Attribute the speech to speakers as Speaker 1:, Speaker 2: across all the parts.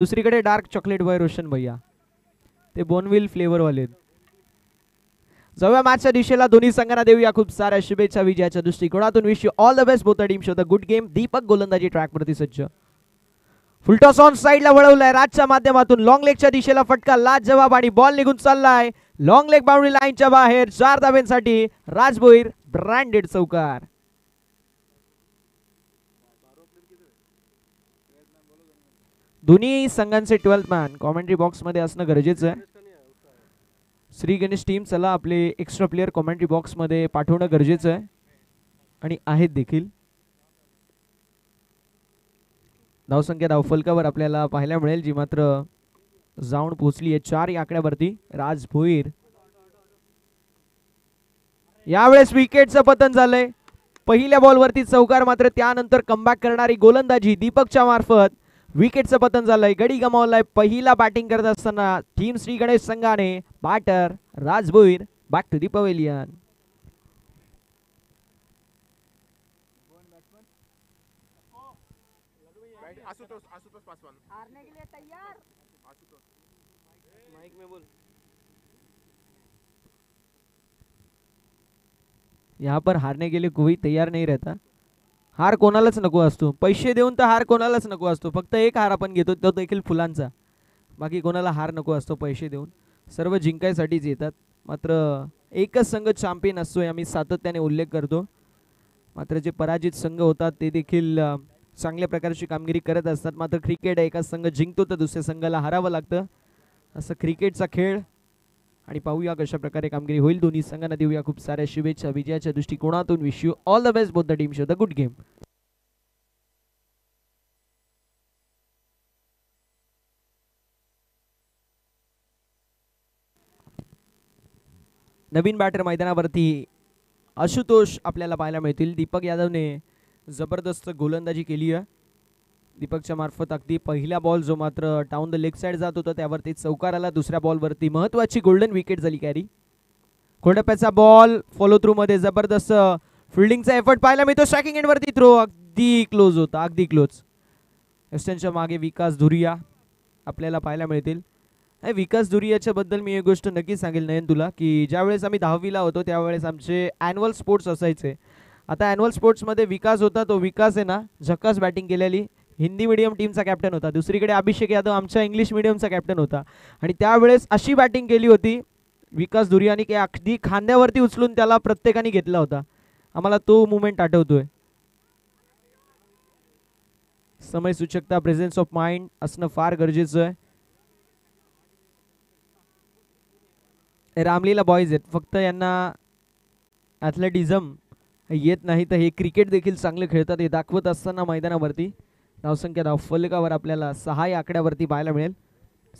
Speaker 1: दुसरीकडे dark chocolate boy रोशन भैया, ते बोनविल फ्लेवर वाले. जाऊया मॅचच्या दिशेला. दोन्ही संघांना देऊया खूप साऱ्या शुभेच्छा विजयाच्या दृष्टिकोनातून. Wish you all the best both the team. Show the good game. Deepak गोलंदाजी ट्रॅक वरती सज्ज. फुलटॉस ऑन साइडला वळवलाय राजच्या माध्यमातून. लॉंग लेगच्या दिशेला फटका लाज जवाब आणि बॉल निघून चाललाय लॉंग लेग बाउंड्री लाईनच्या बाहेर. 4 धाब्यांसाठी राज भोईर ब्रँडेड चौकार. दोन्ही संघांचे 12th मॅन कॉमेंट्री बॉक्स मध्ये असणं गरजेचं आहे. श्री गणेश टीम चला आपले एक्स्ट्रा प्लेयर कॉमेंट्री बॉक्स मध्ये पाठवणं गरजेचं आहे आणि आहेत देखील. धावसंख्या धावफलकावर आपल्याला पाहायला मिळेल जी मात्र जाऊन पोहोचली आहे 4 या आकड्यावरती. राज भोईर यावेळेस विकेटचं पतन झालंय. पहिल्या बॉलवरती चौकार मात्र त्यानंतर कमबॅक करणारी गोलंदाजी दीपकच्या मार्फत विकेटचं पतन झालंय. गडी गमावलाय पहिला बॅटिंग करत असताना टीम श्री गणेश संघाने. Batter Raj Bhoir back to the pavilion. यहाँ पर हारने के लिए कोई तैयार नहीं रहता. हार कोणालाच नको असतो. पैसे देऊन तर हार कोणालाच नको असतो. फक्त एक हार आपण घेतो तो देखील फुलांचा. बाकी कोणाला हार नको असतो पैसे देऊन. सर्व जिंकायसाठीच येतात. मात्र एकच संघ चॅम्पियन असतोय आम्ही सातत्याने उल्लेख करतो. मात्र जे पराजित संघ होतात ते देखील चांगल्या प्रकारची कामगिरी करत असतात. मात्र क्रिकेट एका संघ जिंकतो तर दुसऱ्या संघाला हरावं लागतं. असं क्रिकेटचा खेळ. आणि पाहूया कशा प्रकारे कामगिरी होईल. दोन्ही संघांना देऊया खूप साऱ्या शुभेच्छा विजयाच्या दृष्टिकोनातून. Wish you all the best both the team. Show the good game. नवीन बॅटर मैदानावरती आशुतोष आपल्याला पाहायला मिळतील. दीपक यादवने जबरदस्त गोलंदाजी केली आहे. दीपकच्या मार्फत अगदी पहिला बॉल जो मात्र डाऊन द लेग साइड जात होता त्यावरती चौकार आला. दुसऱ्या बॉलवरती महत्वाची गोल्डन विकेट झाली कॅरी. कोंडप्याचा बॉल फॉलो थ्रू मध्ये जबरदस्त फिल्डिंगचा एफर्ट पाहायला मिळतो. स्ट्रायकिंग एंड वरती थ्रो अगदी क्लोज होता. अगदी क्लोज. वेस्टर्नच्या मागे विकास धुरिया आपल्याला पाहायला मिळतील. विकास धुरियाच्या बद्दल मी एक गोष्ट नक्की सांगेल नयन तुला की ज्यावेळेस आम्ही 10वीला होतो त्यावेळेस आमचे ॲन्युअल स्पोर्ट्स असायचे. आता ॲन्युअल स्पोर्ट्समध्ये विकास होता. तो विकास आहे ना झकास बॅटिंग केलेली. हिंदी मीडियम टीमचा कॅप्टन होता. दुसरीकडे अभिषेक यादव आमच्या इंग्लिश मीडियमचा कॅप्टन होता. आणि त्यावेळेस अशी बॅटिंग केली होती विकास धुरियाने की अगदी खांद्यावरती उचलून त्याला प्रत्येकाने घेतला होता. आम्हाला तो मुवमेंट आठवतोय. समय सूचकता प्रेझेन्स ऑफ माइंड असणं फार गरजेचं आहे. रामलीला बॉयज आहेत फक्त यांना ॲथलेटिझम येत नाही तर हे क्रिकेट देखील चांगले खेळतात हे दाखवत असताना मैदानावरती. धावसंख्या धावफलकावर आपल्याला 6 या आकड्यावरती पाहायला मिळेल.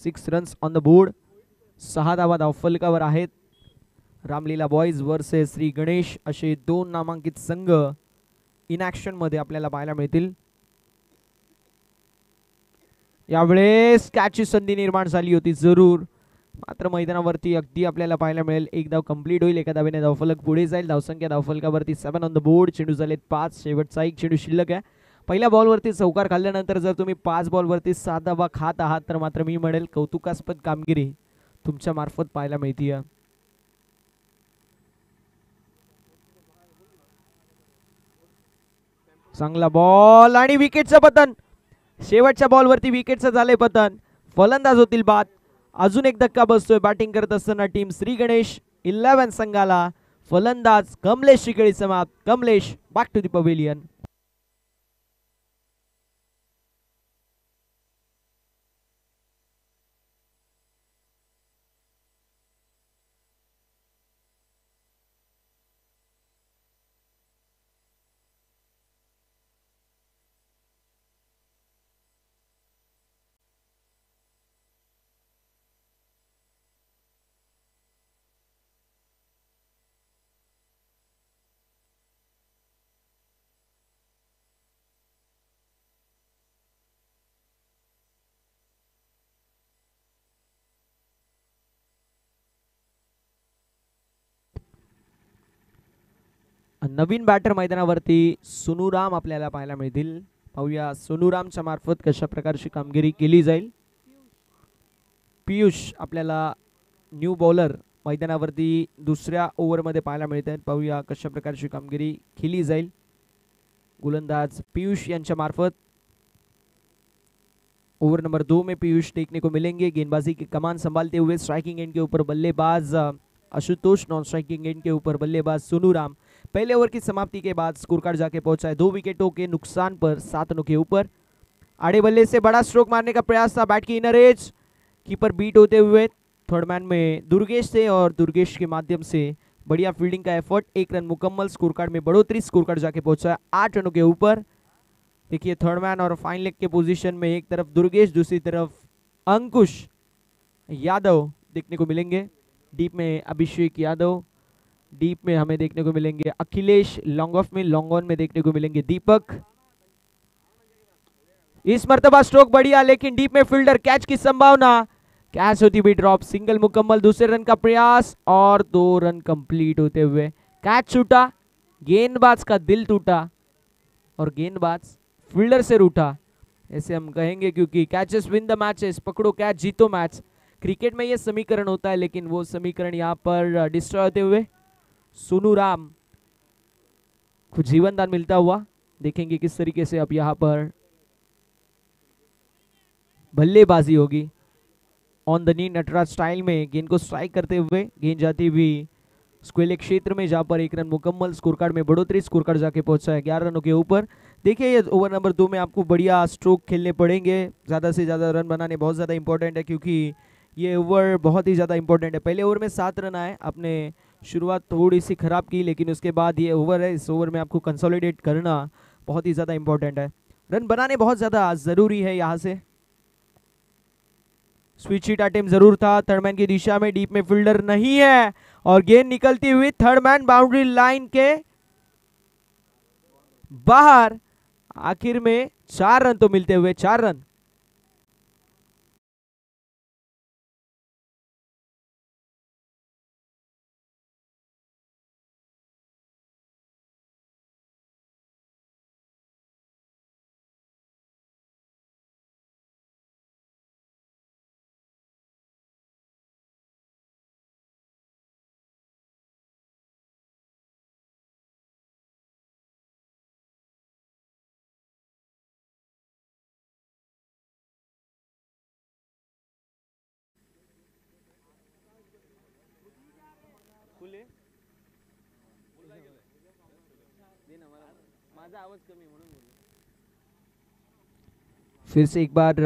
Speaker 1: 6 रन्स ऑन द बोर्ड. 6 धावा धावफलकावर आहेत. रामलीला बॉयज वर्सेस श्री गणेश असे 2 नामांकित संघ इन ॲक्शन मध्ये आपल्याला पाहायला मिळतील. यावेळेस कॅचची संधी निर्माण झाली होती जरूर. मात्र मैदानावरती अगदी आपल्याला पाहायला मिळेल एक धाव कंप्लीट होईल. एका धावेने धावफलक पुढे जाईल. धावसंख्या धावफलकावरती 7 ऑन द बोर्ड. चेंडू झालेत 5. शेवटचा एक चेंडू शिल्लक आहे. पहिल्या बॉलवरती चौकार खाल्ल्यानंतर जर तुम्ही 5 बॉलवरती 7 धावा खात आहात तर मात्र मी म्हणेल कौतुकास्पद कामगिरी तुमच्या मार्फत पाहायला मिळते. चांगला बॉल आणि विकेटचं पतन. शेवटच्या बॉलवरती विकेटचं झालंय पतन. फलंदाज होतील बाद. अजून एक धक्का बसतोय बॅटिंग करत असताना टीम श्री गणेश 11 संघाला. फलंदाज कमलेश शिकळी समाप्त. Kamlesh back to the pavilion. नवीन बॅटर मैदानावरती सोनूराम आपल्याला पाहायला मिळतील. पाहूया सोनूरामच्या मार्फत कशा प्रकारची कामगिरी केली जाईल. पियुष आपल्याला न्यू बॉलर मैदानावरती दुसऱ्या ओव्हरमध्ये पाहायला मिळत आहेत. पाहूया कशा प्रकारची कामगिरी केली जाईल गोलंदाज पीयूष यांच्या मार्फत. ओवर नंबर 2 में पीयूष देखने को मिलेंगे. गेंदबाजी की कमान संभालते हुए स्ट्राइकिंग एंड के ऊपर बल्लेबाज आशुतोष, नॉन स्ट्राइकिंग एंड के ऊपर बल्लेबाज सोनू राम. पहले ओवर की समाप्ति के बाद स्कोर कार्ड जाके पहुंचा है 2 विकेटों के नुकसान पर 7 रनों के ऊपर. आड़े बल्ले से बड़ा स्ट्रोक मारने का प्रयास था, बैट की इनर एज, कीपर बीट होते हुए थर्ड मैन में दुर्गेश थे और दुर्गेश के माध्यम से बढ़िया फील्डिंग का एफर्ट. 1 रन मुकम्मल, स्कोर कार्ड में बढ़ोतरी, स्कोर कार्ड जाके पहुंचा है 8 रनों के ऊपर. देखिए थर्ड मैन और फाइन लेग के पोजीशन में एक तरफ दुर्गेश, दूसरी तरफ अंकुश यादव देखने को मिलेंगे. डीप में अभिषेक यादव, डीप में हमें देखने को मिलेंगे अखिलेश, लॉन्ग ऑफ में, लॉन्ग ऑन में देखने को मिलेंगे दीपक. इस मर्तबा स्ट्रोक बढ़िया, लेकिन डीप में फील्डर कैच की संभावना, कैच होती हुई ड्रॉप. सिंगल मुकम्मल, दूसरे रन का प्रयास और 2 रन कंप्लीट होते हुए कैच छूटा. गेंदबाज का दिल टूटा और गेंदबाज फील्डर से रूठा, ऐसे हम कहेंगे, क्योंकि कैचेस विन द मैचेस, पकड़ो कैच जीतो मैच. क्रिकेट में यह समीकरण होता है, लेकिन वो समीकरण यहाँ पर डिस्ट्रॉय होते हुए सोनू राम को जीवन दान मिलता हुआ. देखेंगे किस तरीके से अब यहाँ पर बल्लेबाजी होगी. On the knee Nataraj style में गेंद को स्ट्राइक करते हुए गेंद जाती हुई स्क्वेले क्षेत्र में, जहां पर 1 रन मुकम्मल, स्कोर कार्ड में बढ़ोतरी, स्कोर कार्ड जाके पहुंचा है 11 रनों के ऊपर. देखिए ये ओवर नंबर 2 में आपको बढ़िया स्ट्रोक खेलने पड़ेंगे, ज़्यादा से ज़्यादा रन बनाने बहुत ज़्यादा इंपॉर्टेंट है, क्योंकि ये ओवर बहुत ही ज़्यादा इंपॉर्टेंट है. पहले ओवर में 7 रन आए, आपने शुरुआत थोड़ी सी खराब की, लेकिन उसके बाद ये ओवर है, इस ओवर में आपको कंसोलिडेट करना बहुत ही ज़्यादा इंपॉर्टेंट है. रन बनाने बहुत ज़्यादा ज़रूरी है. यहाँ से स्विच हिट अटेम्प्ट जरूर था थर्ड मैन की दिशा में, डीप में फील्डर नहीं है और गेंद निकलती हुई थर्ड मैन बाउंड्री लाइन के बाहर. आखिर में 4 रन तो मिलते हुए 4 रन. फिर से एक बार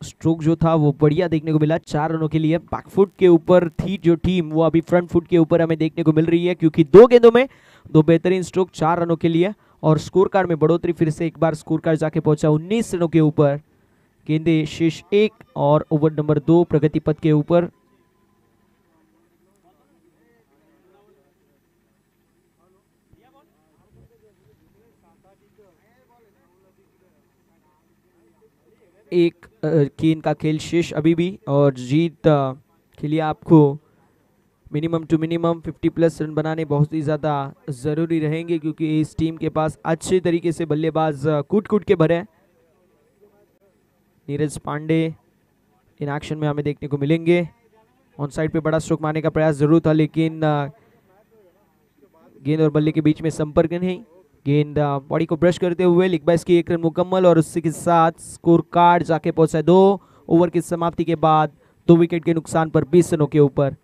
Speaker 1: स्ट्रोक जो था वो बढ़िया देखने को मिला 4 रनों के लिए. बैकफुट के ऊपर थी जो टीम, वो अभी फ्रंट फुट के ऊपर हमें देखने को मिल रही है, क्योंकि 2 गेंदों में 2 बेहतरीन स्ट्रोक 4 रनों के लिए और स्कोर कार्ड में बढ़ोतरी. फिर से एक बार स्कोर कार्ड जाके पहुंचा 19 रनों के ऊपर. गेंदे शेष 1 और ओवर नंबर 2 प्रगति पथ के ऊपर. एक गेंद का खेल शेष अभी भी, और जीत के लिए आपको मिनिमम टू मिनिमम 50+ रन बनाने बहुत ही ज़्यादा ज़रूरी रहेंगे, क्योंकि इस टीम के पास अच्छे तरीके से बल्लेबाज कूट कूट के भरे. नीरज पांडे इन एक्शन में हमें देखने को मिलेंगे. ऑन साइड पे बड़ा स्ट्रोक मारने का प्रयास जरूर था, लेकिन गेंद और बल्ले के बीच में संपर्क नहीं. गेंद बॉडी को ब्रश करते हुए लिग बाइस की 1 रन मुकम्मल और उसी के साथ स्कोर कार्ड जाके पहुंचा है 2 ओवर की समाप्ति के बाद 2 विकेट के नुकसान पर 20 रनों के ऊपर.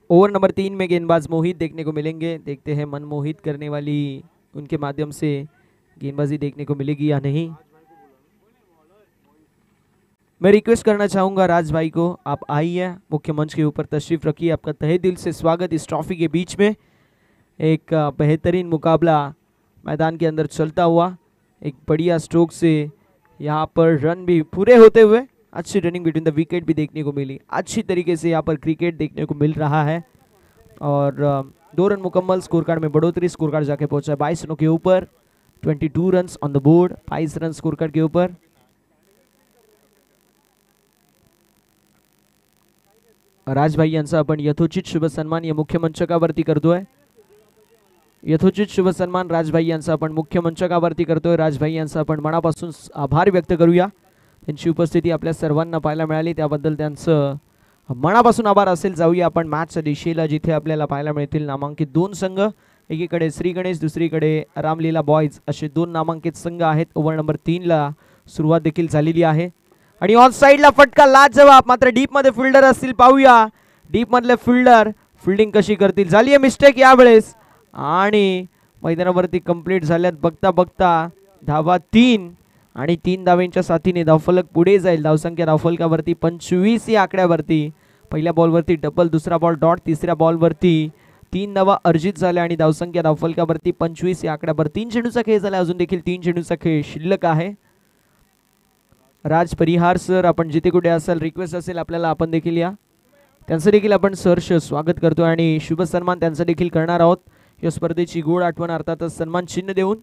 Speaker 1: ओवर नंबर 3 में गेंदबाज मोहित देखने को मिलेंगे. देखते हैं मन मोहित करने वाली उनके माध्यम से गेंदबाजी देखने को मिलेगी या नहीं. मैं रिक्वेस्ट करना चाहूंगा राज भाई को, आप आइए मुख्य मंच के ऊपर तशरीफ रखिए. आपका तहे दिल से स्वागत इस ट्रॉफी के बीच में. एक बेहतरीन मुकाबला मैदान के अंदर चलता हुआ, एक बढ़िया स्ट्रोक से यहाँ पर रन भी पूरे होते हुए, अच्छी रनिंग बिटवीन द विकेट भी देखने को मिली. अच्छी तरीके से यहाँ पर क्रिकेट देखने को मिल रहा है और 2 रन मुकम्मल, स्कोर कार्ड में बढ़ोतरी, स्कोर कार्ड जाके पहुंचा है 22 रनों के ऊपर. 22 run on the board, 22 run score card के ऊपर. राजभाई यांचा आपण यथोचित शुभ सन्मान या मुख्य मंचकावरती करतोय. यथोचित शुभ सन्मान राजभाई यांचा आपण मुख्य मंचकावरती करतोय. राजभाई यांचा आपण मनापासून आभार व्यक्त करूया. त्यांची उपस्थिती आपल्या सर्वांना पाहायला मिळाली त्याबद्दल त्यांचं मनापासून आभार असेल. जाऊया आपण मॅचच्या दिशेला जिथे आपल्याला पाहायला मिळतील नामांकित दोन संघ. एकीकडे श्री गणेश, दुसरीकडे रामलीला बॉयज असे दोन नामांकित संघ आहेत. ओव्हर नंबर 3 ला सुरुवात देखील झालेली आहे आणि ऑन साइडला फटका लाजवाब. मात्र डीप मध्ये फिल्डर असतील, पाहूया डीप मधले फिल्डर फिल्डिंग कशी करतील. झाली आहे मिस्टेक यावेळेस आणि मैदानावरती कंप्लीट झाल्यात. बघता बघता धावा 3 आणि 3 धावांच्या साथीने धावफलक पुढे जाईल. धावसंख्या धावफलकावरती 25 या आकड्यावरती. पहिल्या बॉलवरती डबल, दुसरा बॉल डॉट, तिसऱ्या बॉलवरती 3 धावा अर्जित झाल्या आणि धावसंख्या धावफलकावरती 25 या आकड्यावर. 3 चेंडूचा खेळ झाला, अजून देखील 3 चेंडूचा खेळ शिल्लक आहे. राज परिहार सर, आपण जिथे कुठे असाल, रिक्वेस्ट असेल आपल्याला आपण देखील या. त्यांचं देखील आपण सहर्ष स्वागत करतो आणि शुभ सन्मान त्यांचा देखील करणार आहोत. या स्पर्धेची गोड आठवण अर्थातच सन्मान चिन्ह देऊन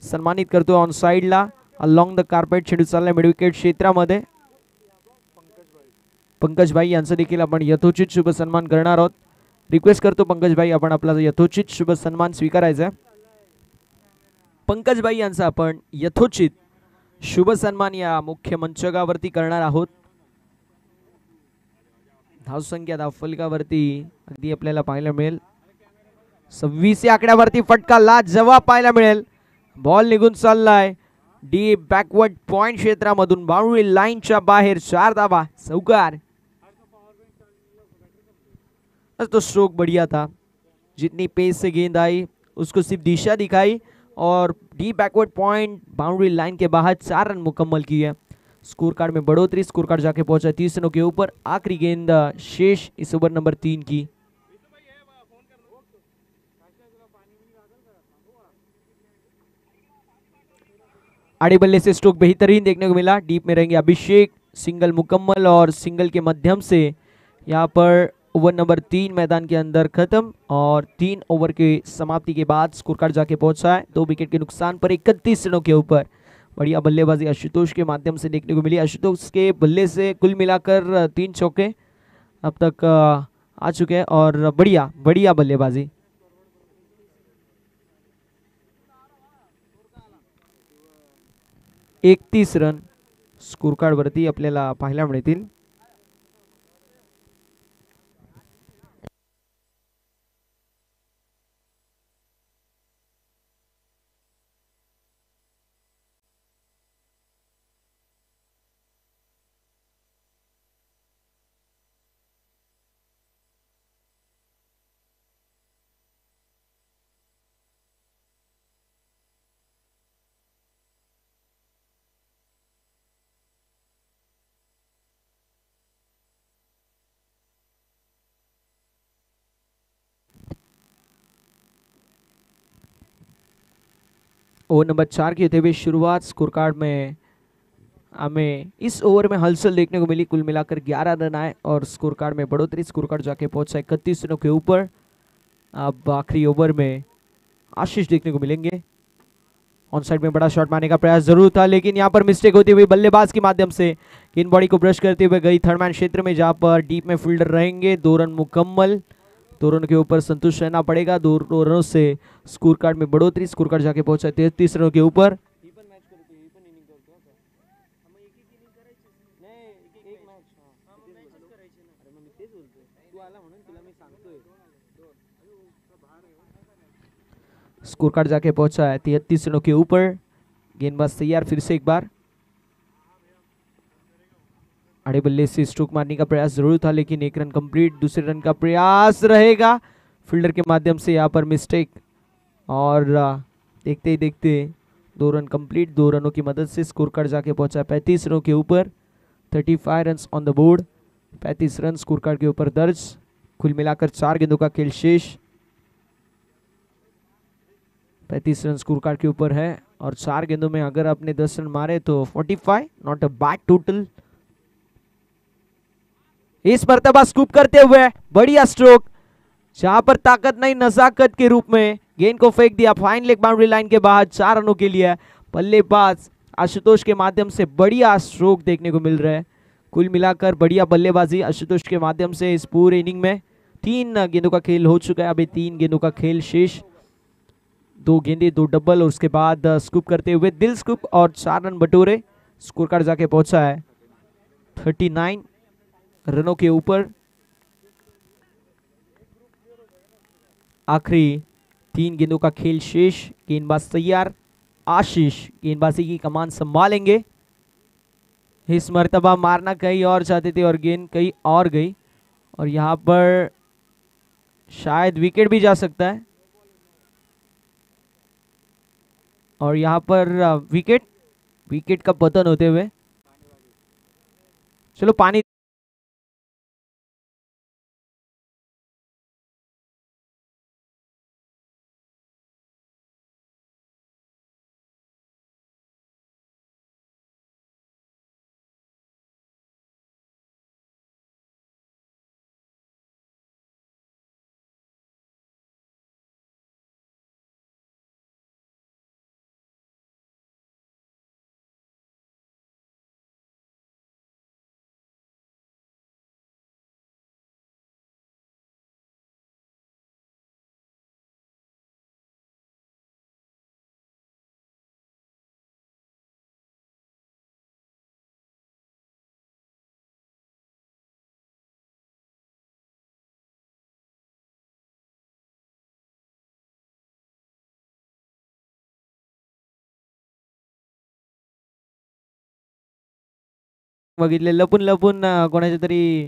Speaker 1: सन्मानित करतो. ऑन साइडला अलॉंग द कार्पेट चेंडू चाललाय मिड विकेट क्षेत्रामध्ये. पंकज भाई यांचं देखील आपण यथोचित शुभ सन्मान करणार आहोत. रिक्वेस्ट करतो पंकज भाई, आपण आपला यथोचित शुभ सन्मान स्वीकारायचा. पंकज भाई यांचा आपण यथोचित शुभ सन्मान या मुख्य मंचकावरती करणार आहोत. धावसंख्या धावफलकावरती अगदी आपल्याला पाहायला मिळेल 26 या आकड्यावरती फटका लाजवाब पाहायला मिळेल. बॉल निघून चाललाय डीप बॅकवर्ड पॉइंट क्षेत्रामधून बाउंड्री लाईनच्या बाहेर. 4 धावा चौकार. तो स्ट्रोक बढ़िया था, जितनी पेस से गेंद आई उसको सिर्फ दिशा दिखाई और deep backward point boundary line के बाहर 4 रन मुकम्मल किए. स्कोर कार्ड में बढ़ोतरी, स्कोर कार्ड जाके पहुंचा 30 रनों के ऊपर. आखिरी गेंद शेष इस ओवर नंबर 3 की. आड़े बल्ले से स्ट्रोक बेहतरीन देखने को मिला. डीप में रहेंगे अभिषेक. सिंगल मुकम्मल और सिंगल के माध्यम से यहाँ पर ओवर नंबर 3 मैदान के अंदर खत्म और 3 ओवर की समाप्ति के बाद स्कोर कार्ड जाके पहुंचा है 2 विकेट के नुकसान पर 31 रनों के ऊपर. बढ़िया बल्लेबाजी आशुतोष के माध्यम से देखने को मिली. आशुतोष के बल्ले से कुल मिलाकर 3 चौके अब तक आ चुके हैं और बढ़िया बढ़िया बल्लेबाजी. एक 30 रन स्कोर कार्ड वरती आपल्याला पाहायला मिळतील. ओवर नंबर 4 की होते हुए शुरुआत. स्कोर कार्ड में हमें इस ओवर में हलचल देखने को मिली. कुल मिलाकर 11 रन आए और स्कोर कार्ड में बढ़ोतरी. स्कोर कार्ड जाके पहुंचा 31 रनों के ऊपर. अब आखिरी ओवर में आशीष देखने को मिलेंगे. ऑन साइड में बड़ा शॉट मारने का प्रयास जरूर था लेकिन यहाँ पर मिस्टेक होती हुई बल्लेबाज के माध्यम से गेंद बॉडी को ब्रश करते हुए गई थर्ड मैन क्षेत्र में, जहां पर डीप में फील्डर रहेंगे. 2 रन मुकम्मल. 2 रन के ऊपर संतुष्ट रहना पड़ेगा. 2 रनों से स्कोर कार्ड में बढ़ोतरी. स्कोर कार्ड जाके पहुंचा 33 रनों के ऊपर. स्कोर कार्ड जाके पहुंचा है 33 रनों के ऊपर. गेंदबाज तैयार फिर से एक बार. आड़े बल्ले से स्ट्रोक मारने का प्रयास जरूर था लेकिन 1 रन कंप्लीट. दूसरे रन का प्रयास रहेगा फील्डर के माध्यम से. यहाँ पर मिस्टेक और देखते ही देखते 2 रन कंप्लीट. 2 रनों की मदद से स्कोर कार्ड जाके पहुंचा 35 रनों के ऊपर. 35 run on the board. 35 run score card के ऊपर दर्ज. कुल मिलाकर 4 गेंदों का खेल शेष. 35 रन स्कोर कार्ड के ऊपर है और 4 गेंदों में अगर आपने 10 रन मारे तो 45. Not a bad total. इस मर्तबा स्कूप करते हुए बढ़िया स्ट्रोक, जहां पर ताकत नहीं नजाकत के रूप में गेंद को फेंक दिया फाइन लेग बाउंड्री लाइन के बाहर 4 रनों के लिए. बल्लेबाज आशुतोष के माध्यम से बढ़िया स्ट्रोक देखने को मिल रहा है. कुल मिलाकर बढ़िया बल्लेबाजी आशुतोष के माध्यम से इस पूरे इनिंग में। 3 गेंदों का खेल हो चुका है, अभी 3 गेंदों का खेल शेष। 2 गेंदे 2 डबल और उसके बाद स्कूप करते हुए दिल स्कूप और 4 रन बटोरे। स्कोर कार्ड जाके पहुंचा है 39 रनों के ऊपर। आखिरी 3 गेंदों का खेल शेष। गेंदबाज तैयार। आशीष गेंदबाजी की कमान संभालेंगे। इस मर्तबा मारना कहीं और चाहते थे और गेंद कहीं और गई, और यहां पर शायद विकेट भी जा सकता है। और यहां पर विकेट का पतन होते हुए। चलो पानी बघितले लपून लपून कोणाच्या तरी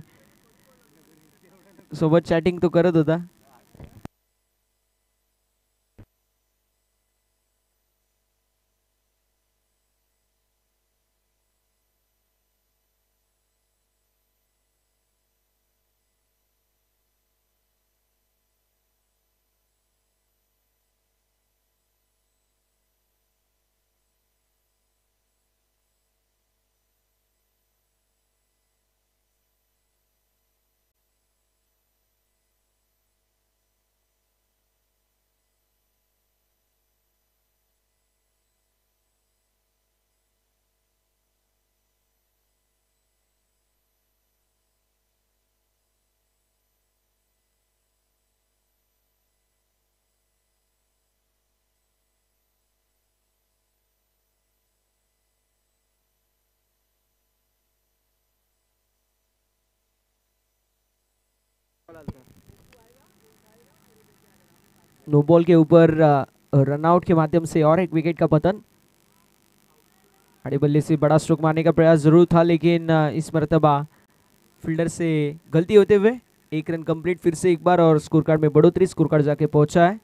Speaker 1: सोबत चॅटिंग तो करत होता। नो बॉल के ऊपर रनआउट के माध्यम से और एक विकेट का पतन। आड़े बल्ले से बड़ा स्ट्रोक मारने का प्रयास जरूर था, लेकिन इस मर्तबा फील्डर से गलती होते हुए 1 रन कंप्लीट फिर से एक बार, और स्कोर कार्ड में बढ़ोतरी। स्कोर कार्ड जाके पहुंचा है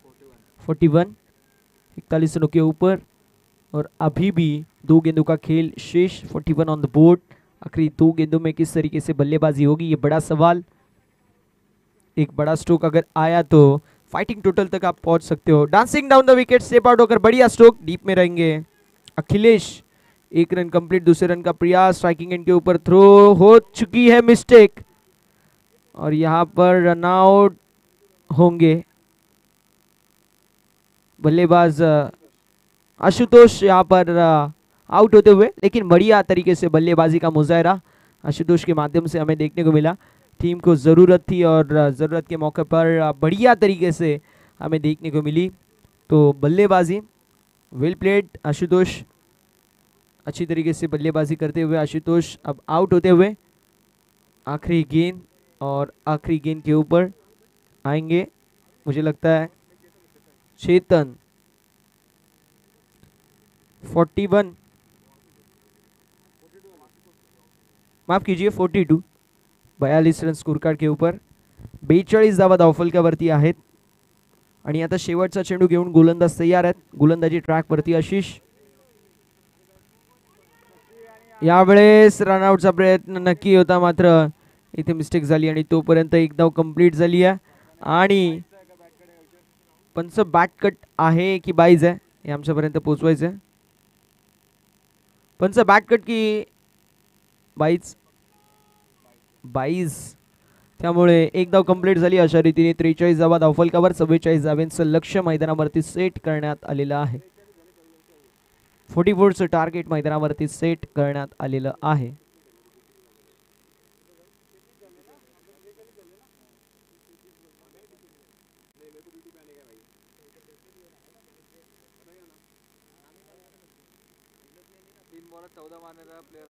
Speaker 1: 41 41 रनों के ऊपर, और अभी भी 2 गेंदों का खेल शेष। 41 ऑन द बोर्ड। आखिरी 2 गेंदों में किस तरीके से बल्लेबाजी होगी, ये बड़ा सवाल। एक बड़ा स्ट्रोक अगर आया तो फाइटिंग टोटल तक आप पहुंच सकते हो। Dancing down the wicket, step out होकर बढ़िया स्ट्रोक, डीप में रहेंगे अखिलेश। 1 रन कंप्लीट, दूसरे रन का प्रयास। स्ट्राइकिंग एंड के ऊपर थ्रो हो चुकी है, मिस्टेक, और यहां पर रन आउट होंगे बल्लेबाज आशुतोष। यहां पर आउट होते हुए, लेकिन बढ़िया तरीके से बल्लेबाजी का मुजाहरा आशुतोष के माध्यम से हमें देखने को मिला। टीम को ज़रूरत थी और ज़रूरत के मौके पर बढ़िया तरीके से हमें देखने को मिली। तो बल्लेबाजी वेल प्लेड आशुतोष, अच्छी तरीके से बल्लेबाजी करते हुए आशुतोष अब आउट होते हुए। आखिरी गेंद, और आखिरी गेंद के ऊपर आएंगे मुझे लगता है चेतन। 41, माफ कीजिए 42, 42 रन स्कोर कार्ड के ऊपर। 42 धावा धावफलकावरती आहेत, आणि आता शेवटचा चेंडू घेऊन गोलंदाज तयार आहेत। गोलंदाजी ट्रॅक वरती आशिष। यावेळेस रनआउटचा प्रयत्न नक्की होता, मात्र इथे मिस्टेक झाली आणि तोपर्यंत एक धाव कंप्लीट झाली आहे। आणि पंच बॅट कट आहे की बाईज आहे हे आमच्यापर्यंत पोहोचवायचं आहे। पंच बॅट कट की बाईज? बाईज, त्यामुळे एक धाव कंप्लीट झाली। अशा रीतीने 43 धावा धावफलकावर 44 धावांचं लक्ष्य मैदानावरती सेट करण्यात आलेलं आहे। 44चं टार्गेट मैदानावरती सेट करण्यात आलेलं आहे।
Speaker 2: नहीं मेरे को ड्यूटी पे आने का भाई बताइए ना 3 बॉल 14 मारने का प्लेयर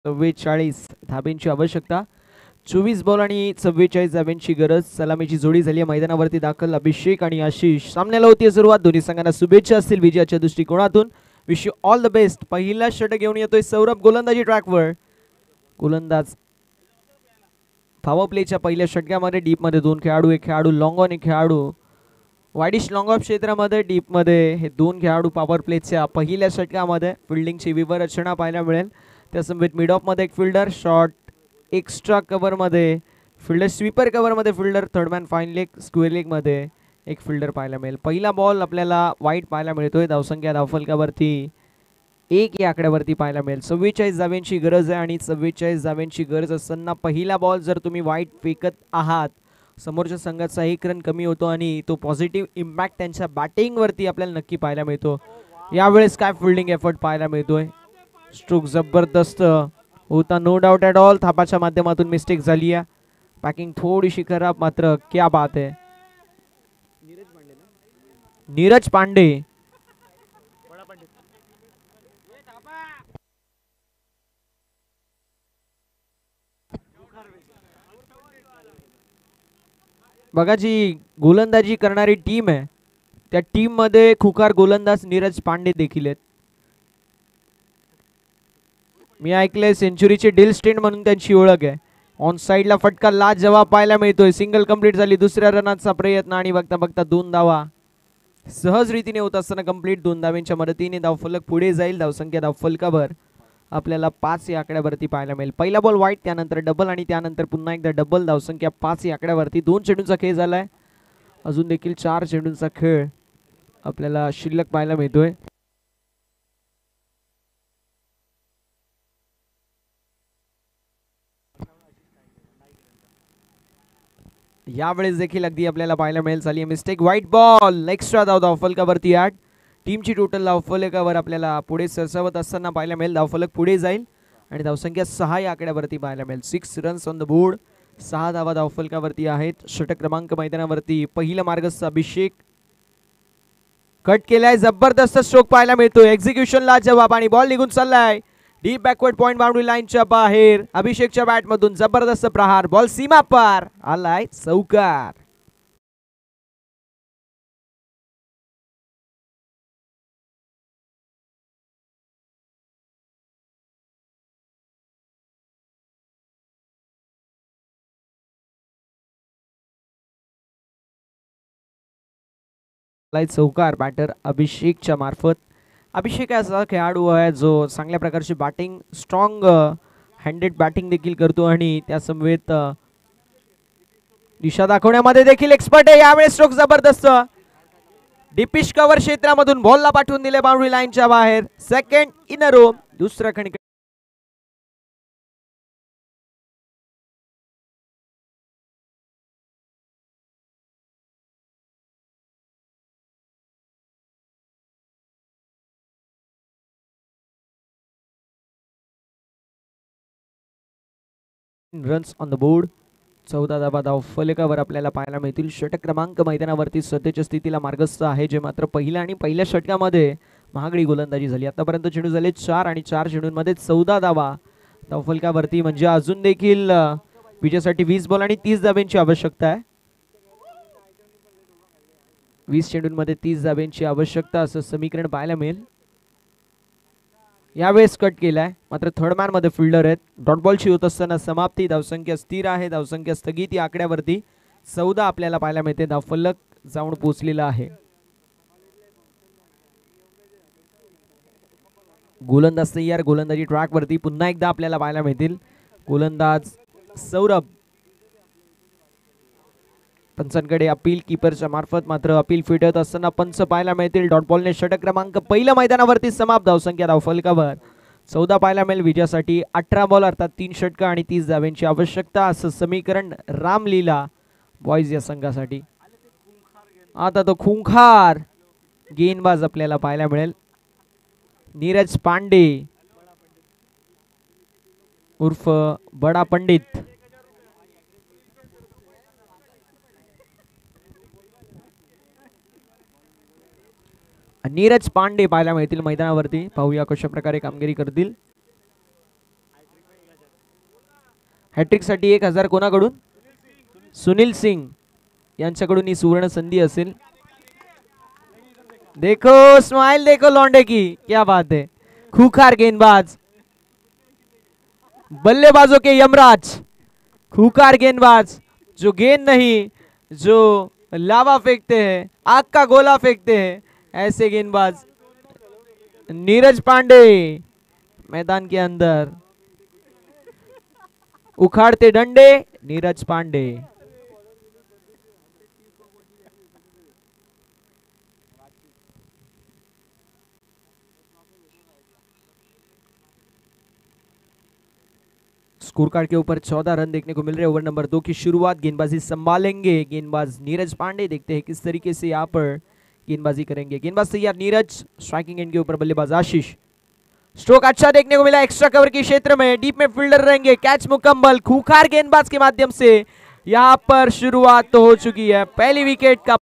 Speaker 1: 44 धाब्यांची आवश्यकता. 24 बॉल आणि 44 धाब्यांची गरज. सलामीची जोडी झाली आहे मैदानावरती दाखल. अभिषेक आणि आशिष. सामन्याला होती सुरुवात. दोन्ही संघांना शुभेच्छा असतील विजयाच्या दृष्टिकोनातून. Wish you all the best. पहिला षटक घेऊन येतोय सौरभ गोलंदाजी ट्रॅकवर. गोलंदाज पॉवर प्लेच्या पहिल्या षटकामध्ये डीपमध्ये 2 खेळाडू, एक खेळाडू लॉंग ऑन, एक खेळाडू वाईडिश लॉंग ऑफ क्षेत्रामध्ये. डीपमध्ये हे 2 खेळाडू पॉवर प्लेच्या पहिल्या षटकामध्ये. फिल्डिंगची विवर रचना पाहायला मिळेल. त्यासमवेत मिड ऑफमध्ये एक फिल्डर, शॉर्ट एक्स्ट्रा कव्हरमध्ये फिल्डर, स्वीपर कव्हरमध्ये fielder, third man fine leg, square लेगमध्ये एक फिल्डर पाहायला मिळेल. पहिला बॉल आपल्याला वाईट पाहायला मिळतोय. धावसंख्या धावफलकावरती 1 या आकड्यावरती पाहायला मिळेल. 44 धाब्यांची गरज आहे आणि 44 धाब्यांची गरज असताना पहिला बॉल जर तुम्ही वाईट फेकत आहात, समोरच्या संघाचा 1 रन कमी होतो आणि तो पॉझिटिव्ह इम्पॅक्ट त्यांच्या बॅटिंगवरती आपल्याला नक्की पाहायला मिळतो. यावेळेस काय फिल्डिंग एफर्ट पाहायला मिळतोय. स्ट्रोक जबरदस्त होता, नो डाऊट ॲट ऑल. थापाच्या माध्यमातून मिस्टेक झाली आहे. पॅकिंग थोडीशी खराब, मात्र क्या बात आहे. नीरज पांडे बघा, जी गोलंदाजी करणारी टीम आहे त्या टीम मध्ये खुकार गोलंदाज नीरज पांडे देखील आहेत. मी ऐकलंय सेंचुरीचे डील स्टेंट म्हणून त्यांची ओळख आहे. ऑन साइडला फटका लाजवाब पाहायला मिळतोय. सिंगल कंप्लीट झाली. दुसऱ्या रनाचा प्रयत्न आणि बघता बघता 2 धावा सहज रीतीने होत असताना कंप्लीट. 2 धाव्यांच्या मदतीने धावफलक पुढे जाईल. धावसंख्या धावफलकावर आपल्याला 5 या आकड्यावरती पाहायला मिळेल. पहिला बॉल वाईट, त्यानंतर डबल आणि त्यानंतर पुन्हा एकदा डबल. धावसंख्या 5 या आकड्यावरती. 2 चेंडूंचा खेळ झालाय. अजून देखील 4 चेंडूंचा खेळ आपल्याला शिल्लक पाहायला मिळतोय. यावेळेस देखील अगदी आपल्याला पाहायला मिळेल झाली मिस्टेक. वाईट बॉल, एक्स्ट्रा धाव धावफलकावरती 8. टीमची टोटल धावफलकावर आपल्याला पुढे सरसावत असताना पाहायला मिळेल. धावफलक पुढे जाईल आणि धावसंख्या 6 या आकड्यावरती पाहायला मिळेल. 6 रन्स ऑन द बोर्ड. 6 धावा धावफलकावरती आहेत. षटक क्रमांक मैदानावरती पहिला मार्गस्थ अभिषेक. कट केलाय, जबरदस्त स्ट्रोक पाहायला मिळतोय. एक्झिक्युशनला जवाब आणि बॉल निघून चाललाय डीप बॅकवर्ड पॉइंट बाउंड्री लाईनच्या बाहेर. अभिषेकच्या बॅटमधून जबरदस्त प्रहार. बॉल सीमा पार आलाय, चौकार. चौकार बॅटर अभिषेकच्या मार्फत. अभिषेक असा खेळाडू आहे जो चांगल्या प्रकारची बॅटिंग, स्ट्रॉंग हँडेड बॅटिंग देखील करतो आणि त्या समवेत दिशा दाखवण्यामध्ये देखील एक्सपर्ट आहे. यावेळेस स्ट्रोक जबरदस्त डीपिश कव्हर क्षेत्रामधून बॉलला पाठवून दिले बाउंड्री लाईनच्या बाहेर. सेकंड इन अ रो. दुसरा खणिक रन्स ऑन द बोर्ड. 14 धावा धावफलकावर आपल्याला पाहायला मिळतील. षटक क्रमांक मैदानावरती सध्याच्या स्थितीला मार्गस्थ आहे, जे मात्र पहिल्या आणि पहिल्या षटकामध्ये महागडी गोलंदाजी झाली. आतापर्यंत चेंडू झाले 4 आणि 4 चेंडूंमध्ये 14 धावा धावफलकावरती. म्हणजे अजून देखील विजयासाठी 20 बॉल आणि 30 धाब्यांची आवश्यकता आहे. 20 चेंडूंमध्ये 30 धाब्यांची आवश्यकता असं समीकरण पाहायला मिळेल. यावेळेस कट केलाय, मात्र थर्ड मॅन मध्ये फिल्डर आहेत. डॉट बॉलची होत असताना समाप्ती. धावसंख्या स्थिर आहे. धावसंख्या स्थगित या आकड्यावरती 14 आपल्याला पाहायला मिळते. धावफलक जाऊन पोहोचलेला आहे. गोलंदाज तयार. गोलंदाजी ट्रॅक वरती पुन्हा एकदा आपल्याला पाहायला मिळतील. गोलंदाज सौरभ. पंचांकडे अपील कीपरच्या मार्फत, मात्र अपील फिटत असताना पंच पाहायला मिळतील. डॉट बॉलने षटक क्रमांक पहिल्या मैदानावरती समाप्त. धावसंख्या धावफलकावर 14 पाहायला मिळेल. विजयासाठी 18 बॉल अर्थात 3 षटक आणि 30 धाव्यांची आवश्यकता असं समीकरण रामलीला बॉईज या संघासाठी. आता तो खुंखार गेंदबाज आपल्याला पाहायला मिळेल. नीरज पांडे उर्फ बडा पंडित. नीरज पांडे पाहायला मिळतील मैदानावरती. पाहूया कशा प्रकारे कामगिरी करतील. हॅट्रिक साठी 1000 कोणाकडून? सुनील सिंग यांच्याकडून ही सुवर्ण संधी असेल. देखो स्माइल देखो लौंडे की, क्या बात है. खूखार गेंदबाज, बल्लेबाजों के यमराज, खूखार गेंदबाज, जो गेंद नहीं, जो लावा फेंकते हैं, आग का गोला फेंकते हैं, ऐसे गेंदबाज नीरज पांडे मैदान के अंदर. उखाड़ते डंडे नीरज पांडे. स्कोर कार्ड के ऊपर 14 रन देखने को मिल रहे हैं. ओवर नंबर 2 की शुरुआत. गेंदबाजी संभालेंगे गेंदबाज नीरज पांडे. देखते हैं किस तरीके से यहाँ पर गेंदबाजी करेंगे. गेंदबाज तैयार नीरज. स्ट्राइकिंग एंड के ऊपर बल्लेबाज आशीष. स्ट्रोक अच्छा देखने को मिला एक्स्ट्रा कवर के क्षेत्र में. डीप में फील्डर रहेंगे. कैच मुकम्मल. खूंखार गेंदबाज के माध्यम से यहाँ पर शुरुआत तो हो चुकी है. पहली विकेट का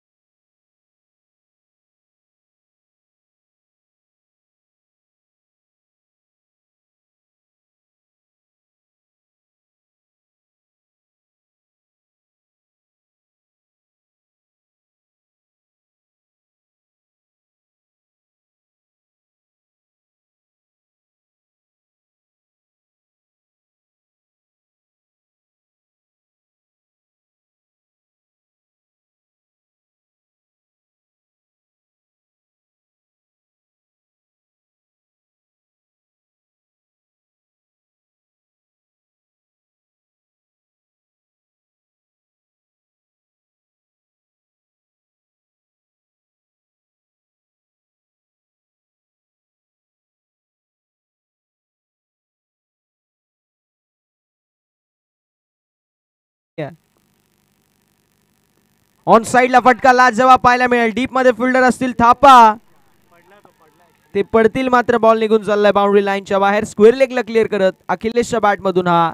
Speaker 1: ऑन साइडला फटका लाजवाब पाहायला मिळेल. डीप मध्ये फिल्डर असतील थापा, ते पडतील मात्र बॉल निघून चाललाय बाउंड्री लाईनच्या बाहेर. स्क्वेअर लेगला क्लिअर करत अखिलेशच्या बॅट मधून हा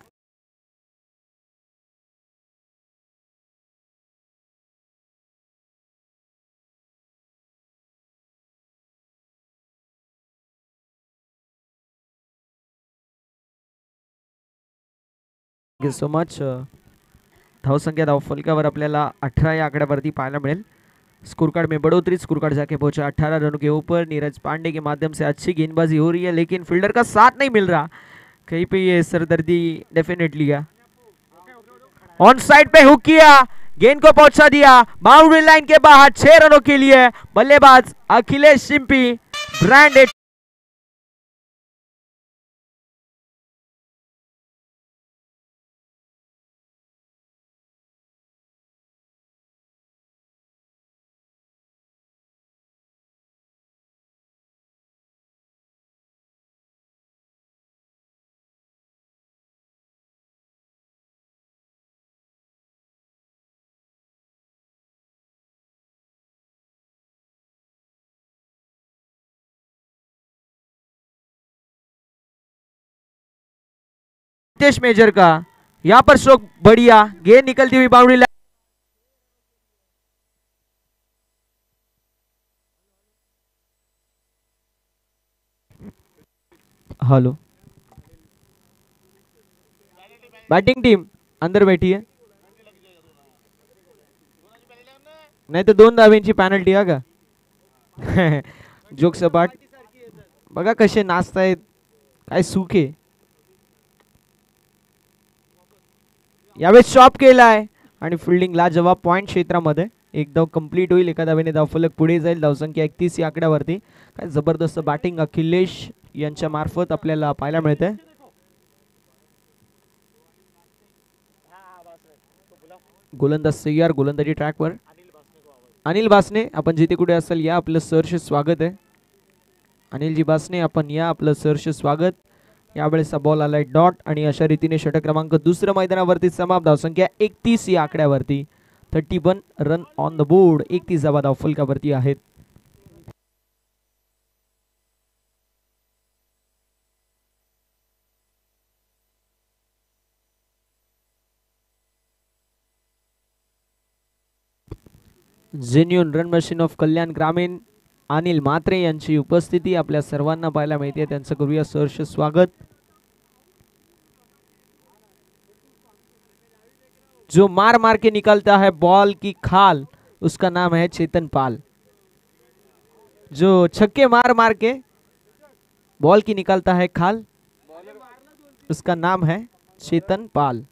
Speaker 1: सो मच. धावसंख्या धावफलकावर आपल्याला 18 या आंकड्यावरती पाहायला मिळेल. स्कोर कार्ड में बढ़ोतरी. स्कोर कार्ड जाके पहुंचा 18 रनों के ऊपर. नीरज पांडे के माध्यम से अच्छी गेंदबाजी हो रही है, लेकिन फील्डर का साथ नहीं मिल रहा. कहीं पे ये सरदर्दी डेफिनेटली है. ऑन साइड पे हुक किया, गेंद को पहुंचा दिया बाउंड्री लाइन के बाहर. 6 रनों के लिए बल्लेबाज अखिलेश सिंपी. ब्रांड मेजर का यहां पर स्ट्रोक बढ़िया. गेंद निकलती हुई boundary line. Hello, batting team अंदर बैठी है. नाही तर 2 धावेंची पॅनल्टी आहे का? जोक सपाट बघा कसे नाचतायत, काय सुखे. यावेळेस शॉप केलाय आणि फिल्डिंग लाजवाब. पॉइंट क्षेत्रामध्ये एक धाव कंप्लीट होईल. एका धावेने धावफलक पुढे जाईल. धावसंख्या 31 या आकड्यावरती. काय जबरदस्त बॅटिंग अखिलेश यांच्या मार्फत आपल्याला पाहायला मिळते. गोलंदाज तैयार. गोलंदाजी ट्रॅकवर अनिल बासने. आपण जिथे कुठे असाल या, आपलं सहर्ष स्वागत आहे. अनिलजी बासने, आपण या, आपलं सहर्ष स्वागत. यावेळेस बॉल आलाय डॉट आणि अशा रीतीने षटक क्रमांक दुसऱ्या मैदानावरती समाप्त. धावसंख्या 31 या आकड्यावरती. 31 रन ऑन द बोर्ड. 31 धावा धावफलकावरती आहेत. जेन्युन रन मशीन ऑफ कल्याण ग्रामीण अनिल म्हात्रे यांची उपस्थिती आपल्या सर्वांना पाहायला मिळते. त्यांचं करूया सहर्ष स्वागत. जो मार मार के निकालता है बॉल की खाल, उसका नाम है चेतन पाल। जो छक्के मार मार के बॉल की निकालता है खाल, उसका नाम है चेतन पाल।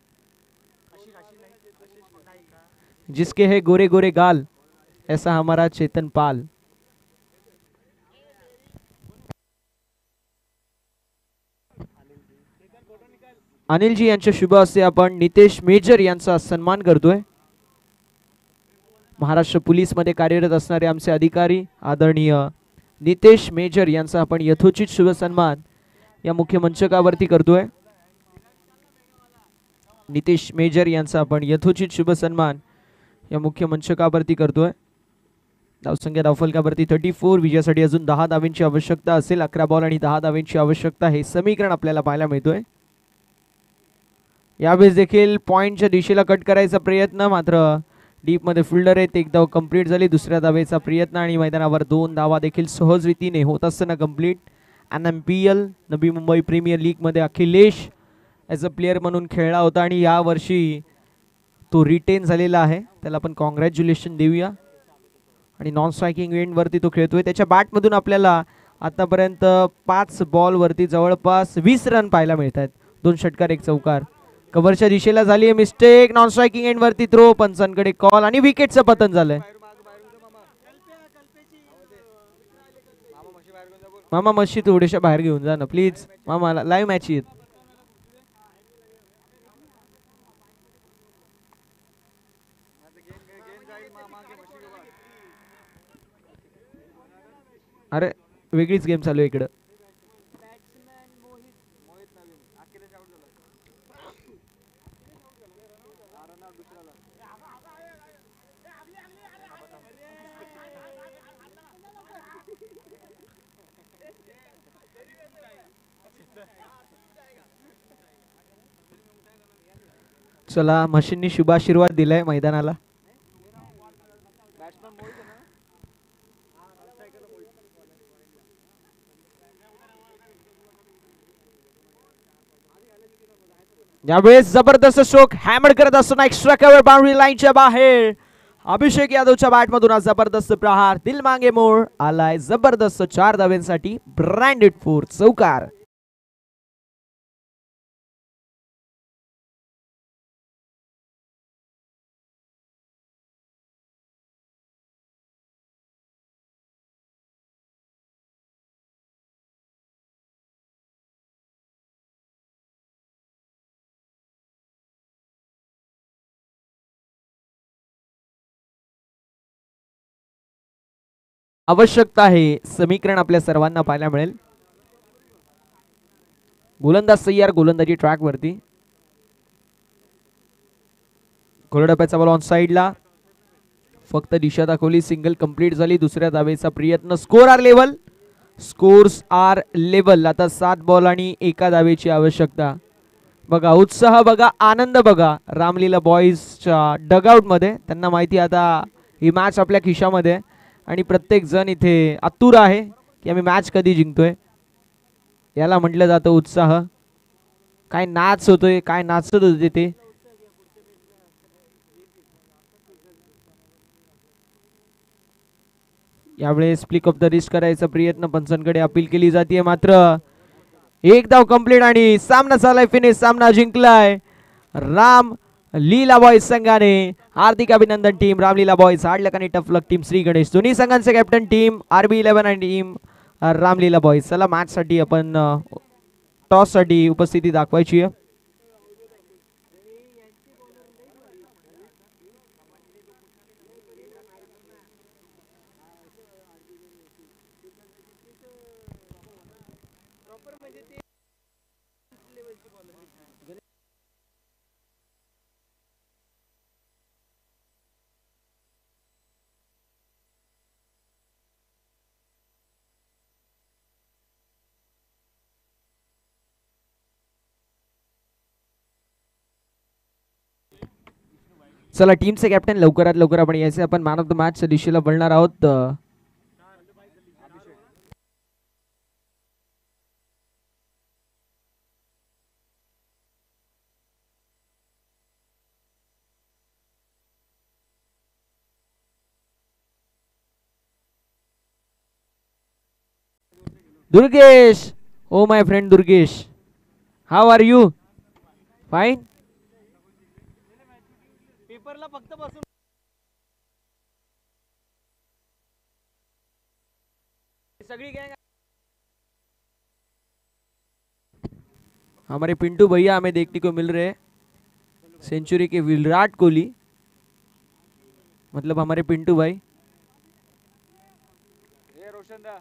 Speaker 1: जिसके है गोरे गोरे गाल, ऐसा हमारा चेतन पाल। अनिल जी यांच्या शुभ हस्ते आपण नितेश मेजर यांचा सन्मान करतोय। महाराष्ट्र पोलीस मध्ये कार्यरत असणारे आमचे अधिकारी आदरणीय नितेश मेजर यांचा आपण यथोचित शुभ सन्मान या मुख्य मंचकावरती करतोय। नितेश मेजर यांचा आपण यथोचित शुभ सन्मान या मुख्य मंचकावरती करतोय। धावसंख्या धावफलकावरती 34, विजयासाठी अजून 10 धावांची आवश्यकता असेल। 11 बॉल आणि 10 धावांची आवश्यकता, हे समीकरण आपल्याला पाहायला मिळतोय। यावेळेस देखील पॉइंटच्या दिशेला कट करायचा प्रयत्न, मात्र डीप मध्ये फिल्डर आहेत। एक धाव कंप्लीट झाली, दुसऱ्या धावेचा प्रयत्न आणि मैदानावर 2 धावा देखील सहज रीतीने होत असताना complete. NMPL Navi Mumbai premiere league मध्ये अखिलेश ॲज अ प्लेयर म्हणून खेळला होता आणि या वर्षी तो रिटेन झालेला आहे, त्याला आपण कॉंग्रॅच्युलेशन देऊया। आणि नॉन स्ट्रायकिंग एंड वरती तो खेळतोय। त्याच्या बॅट मधून आपल्याला आतापर्यंत 5 बॉल वरती जवळपास 20 रन पाहायला मिळतात। 2 षटकार 1 चौकार। कव्हरच्या दिशेला झाली आहे मिस्टेक, नॉन स्ट्रायकिंग एंड वरती थ्रो, पंचांकडे कॉल आणि विकेटचं पतन झालंय। मामा मशी थोडेशा बाहेर घेऊन जा ना प्लीज, मामा लाईव्ह मॅच येत। अरे वेगळीच गेम चालू आहे इकडं। चला मशीननी शुभाशीर्वाद दिलाय मैदानाला। यावेळेस जबरदस्त स्ट्रोक हॅमर करत असताना एक्स्ट्रा कव्हर बाउंड्री लाईनच्या बाहेर अभिषेक यादवच्या बॅट मधून जबरदस्त प्रहार, दिल मागे मोड आलाय जबरदस्त 4 धावांसाठी ब्रँडेड 4 चौकार। आवश्यकता आहे समीकरण आपल्या सर्वांना पाहायला मिळेल। गोलंदाज तयार, गोलंदाजी ट्रॅक वरती। घोरडप्याचा बॉल ऑन साइडला, फक्त दिशा दाखवली, सिंगल कंप्लीट झाली। दुसऱ्या धावेचा प्रयत्न, score are level, scores are level. आता 7 बॉल आणि 1 धावेची आवश्यकता। बघा उत्साह बघा, आनंद बघा रामलीला बॉईजच्या डगआउट मध्ये। त्यांना माहिती आता ही मॅच आपल्या खिशामध्ये आणि प्रत्येक जण इथे आतुर आहे की आम्ही मॅच कधी जिंकतोय। याला म्हटलं जातं उत्साह। काय नाच होतोय, काय नाचत होते ते। यावेळेस फ्लिक ऑफ द रिस्ट करायचा प्रयत्न पंचांकडे अपील केली जाते, मात्र 1 धाव कंप्लीट आणि सामना झालाय फिनिश, सामना जिंकलाय राम लीला बॉईज संघाने। हार्दिक अभिनंदन team Ramleela boys, hard luck आणि tough luck team Shri Ganesh. दोन्ही संघांचे कॅप्टन टीम RB11 आणि टीम रामलीला बॉईज। चला मॅच साठी आपण टॉस साठी उपस्थिती दाखवायची आहे। चला टीमचे कॅप्टन लवकरात लवकर आपण यायचे, आपण मॅन ऑफ द मॅच दिशेला वळणार आहोत। Durgesh. Oh my friend Durgesh, how are you? Fine. पेपरला फक्त बसून सगळी गँग. हमारे पिंटू भैया हमें देखने को मिल रहे हैं, सेंचुरी के विराट कोहली, मतलब हमारे पिंटू भाई.
Speaker 2: हे रोशन दा